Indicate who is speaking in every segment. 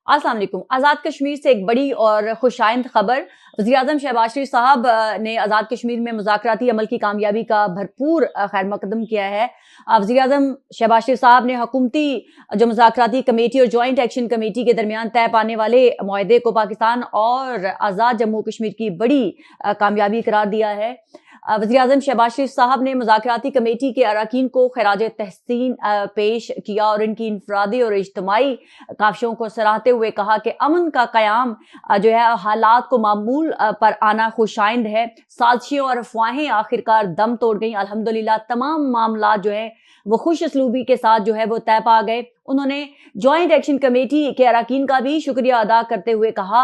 Speaker 1: अस्सलाम वालेकुम। आज़ाद कश्मीर से एक बड़ी और खुशाइंद खबर। वज़ीर-ए-आज़म शहबाज शरीफ साहब ने आज़ाद कश्मीर में मुज़ाकराती अमल की कामयाबी का भरपूर खैर मकदम किया है। वज़ीर-ए-आज़म शहबाज शरीफ साहब ने हुकूमती जो मुज़ाकराती कमेटी और जॉइंट एक्शन कमेटी के दरमियान तय पाने वाले मुआहदे को पाकिस्तान और आज़ाद जम्मू कश्मीर की बड़ी कामयाबी करार दिया है। वज़ीर-ए-आज़म शहबाज शरीफ साहब ने मुज़ाकराती कमेटी के अरकान को खिराज तहसीन पेश किया और इनकी इनफरादी और इज्तिमाई काविशों को सराहते हुए कहा कि अमन का क़याम जो है हालात को मामूल पर आना खुशाइंद है। साजिशें और अफवाहें आखिरकार दम तोड़ गई। अल्हम्दुलिल्लाह तमाम मामला जो है वो खुश असलूबी के साथ जो है वो तय पा गए। उन्होंने जॉइंट एक्शन कमेटी के अरकान का भी शुक्रिया अदा करते हुए कहा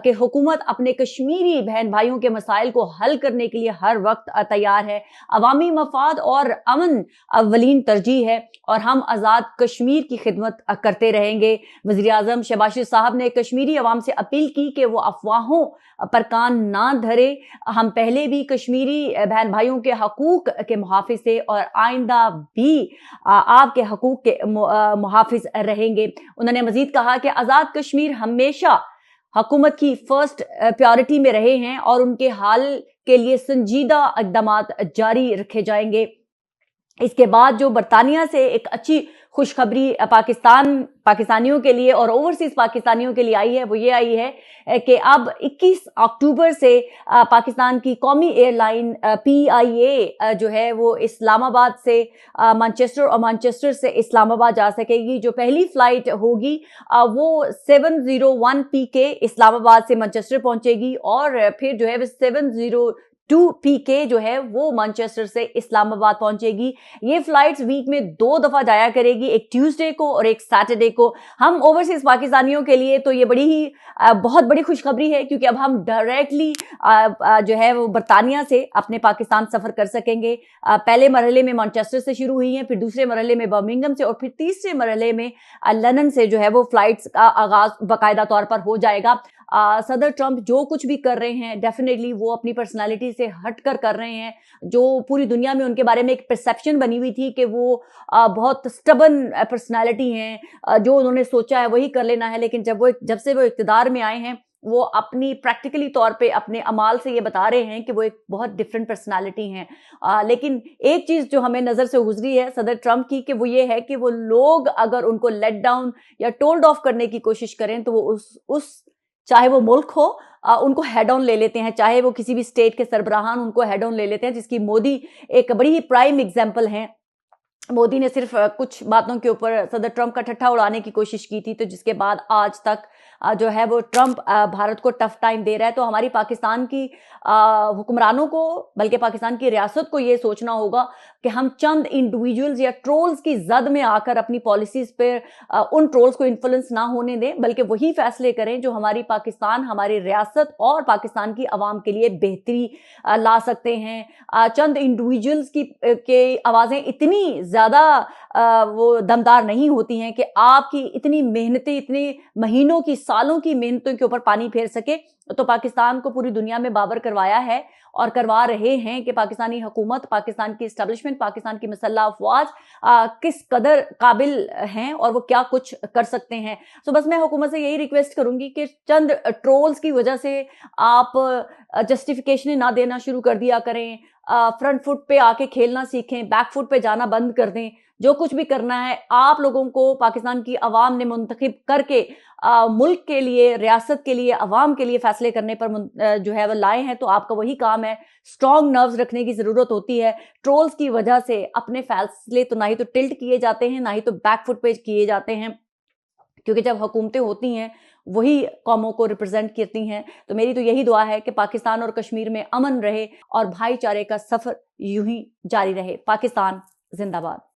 Speaker 1: कि हुकूमत अपने कश्मीरी बहन भाइयों के मसाइल को हल करने के लिए हर वक्त तैयार है। अवामी मफाद और अमन अव्वलीन तरजीह है और हम आज़ाद कश्मीर की खिदमत करते रहेंगे। वज़ीर-ए-आज़म शहबाज शरीफ साहब ने कश्मीरी अवाम से अपील की कि वो अफवाहों पर कान ना धरे। हम पहले भी कश्मीरी बहन भाइयों के हकूक के मुहाफिज थे और आइंदा भी आपके हकूक के मुहाफिज रहेंगे। उन्होंने मजीद कहा कि आज़ाद कश्मीर हमेशा हुकूमत की फर्स्ट प्रायोरिटी में रहे हैं और उनके हाल के लिए संजीदा इक़दाम जारी रखे जाएंगे। इसके बाद जो बरतानिया से एक अच्छी खुशखबरी पाकिस्तानियों के लिए और ओवरसीज पाकिस्तानियों के लिए आई है, वो ये आई है कि अब 21 अक्टूबर से पाकिस्तान की कौमी एयरलाइन PIA जो है वो इस्लामाबाद से मैनचेस्टर और मैनचेस्टर से इस्लामाबाद जा सकेगी। जो पहली फ्लाइट होगी वो 701 PK इस्लामाबाद से मैनचेस्टर पहुंचेगी और फिर जो है वो 702 PK जो है वो मैनचेस्टर से इस्लामाबाद पहुंचेगी। ये फ्लाइट्स वीक में 2 दफा जाया करेगी, एक ट्यूसडे को और एक सैटरडे को। हम ओवरसीज पाकिस्तानियों के लिए तो ये बड़ी ही बहुत बड़ी खुशखबरी है क्योंकि अब हम डायरेक्टली जो है वो बरतानिया से अपने पाकिस्तान सफर कर सकेंगे। पहले मरहले में मैनचेस्टर से शुरू हुई हैं, फिर दूसरे मरहले में बर्मिंघम से और फिर तीसरे मरहले में लंदन से जो है वो फ्लाइट्स का आगाज बाकायदा तौर पर हो जाएगा। सदर ट्रंप जो कुछ भी कर रहे हैं डेफिनेटली वो अपनी पर्सनालिटी से हटकर कर रहे हैं। जो पूरी दुनिया में उनके बारे में एक परसेप्शन बनी हुई थी कि वो बहुत स्टबन पर्सनालिटी हैं, जो उन्होंने सोचा है वही कर लेना है, लेकिन जब से वो इक़्तिदार में आए हैं वो अपनी प्रैक्टिकली तौर पे अपने अमाल से ये बता रहे हैं कि वो एक बहुत डिफरेंट पर्सनालिटी हैं। लेकिन एक चीज़ जो हमें नज़र से गुजरी है सदर ट्रंप की कि वो ये है कि वो लोग अगर उनको लेट डाउन या टोल्ड ऑफ करने की कोशिश करें तो वो उस चाहे वो मुल्क हो उनको हेड ऑन ले लेते हैं, चाहे वो किसी भी स्टेट के सरबराहान उनको हेड ऑन ले लेते हैं, जिसकी मोदी एक बड़ी ही प्राइम एग्जाम्पल है। मोदी ने सिर्फ कुछ बातों के ऊपर सदर ट्रंप का ठट्ठा उड़ाने की कोशिश की थी, तो जिसके बाद आज तक जो है वो ट्रंप भारत को टफ टाइम दे रहा है। तो हमारी पाकिस्तान की हुक्मरानों को बल्कि पाकिस्तान की रियासत को ये सोचना होगा कि हम चंद इंडिविजुअल्स या ट्रोल्स की जद में आकर अपनी पॉलिसीज पर उन ट्रोल्स को इन्फ्लुएंस ना होने दें, बल्कि वही फैसले करें जो हमारी पाकिस्तान, हमारी रियासत और पाकिस्तान की आवाम के लिए बेहतरी ला सकते हैं। चंद इंडिविजुअल्स की आवाज़ें इतनी ज़्यादा वो दमदार नहीं होती हैं कि आपकी इतनी मेहनतें, इतने महीनों की, सालों की मेहनतों के ऊपर पानी फेर सके। तो पाकिस्तान को पूरी दुनिया में बाबर करवाया है और करवा रहे हैं कि पाकिस्तानी हुकूमत, पाकिस्तान की इस्टेब्लिशमेंट, पाकिस्तान की मसल्ह अफवाज किस कदर काबिल हैं और वो क्या कुछ कर सकते हैं। सो बस मैं हुकूमत से यही रिक्वेस्ट करूंगी कि चंद ट्रोल्स की वजह से आप जस्टिफिकेशन ना देना शुरू कर दिया करें। फ्रंट फुट पे आके खेलना सीखें, बैक फुट पे जाना बंद कर दें। जो कुछ भी करना है आप लोगों को पाकिस्तान की आवाम ने मुंतखब करके मुल्क के लिए, रियासत के लिए, अवाम के लिए फैसले करने पर जो है वो लाए हैं, तो आपका वही काम है। स्ट्रॉन्ग नर्व्स रखने की ज़रूरत होती है। ट्रोल्स की वजह से अपने फैसले तो ना ही तो टिल्ट किए जाते हैं, ना ही तो बैक फुट पे किए जाते हैं, क्योंकि जब हुकूमतें होती हैं वही कौमों को रिप्रेजेंट करती हैं। तो मेरी तो यही दुआ है कि पाकिस्तान और कश्मीर में अमन रहे और भाईचारे का सफ़र यूं ही जारी रहे। पाकिस्तान जिंदाबाद।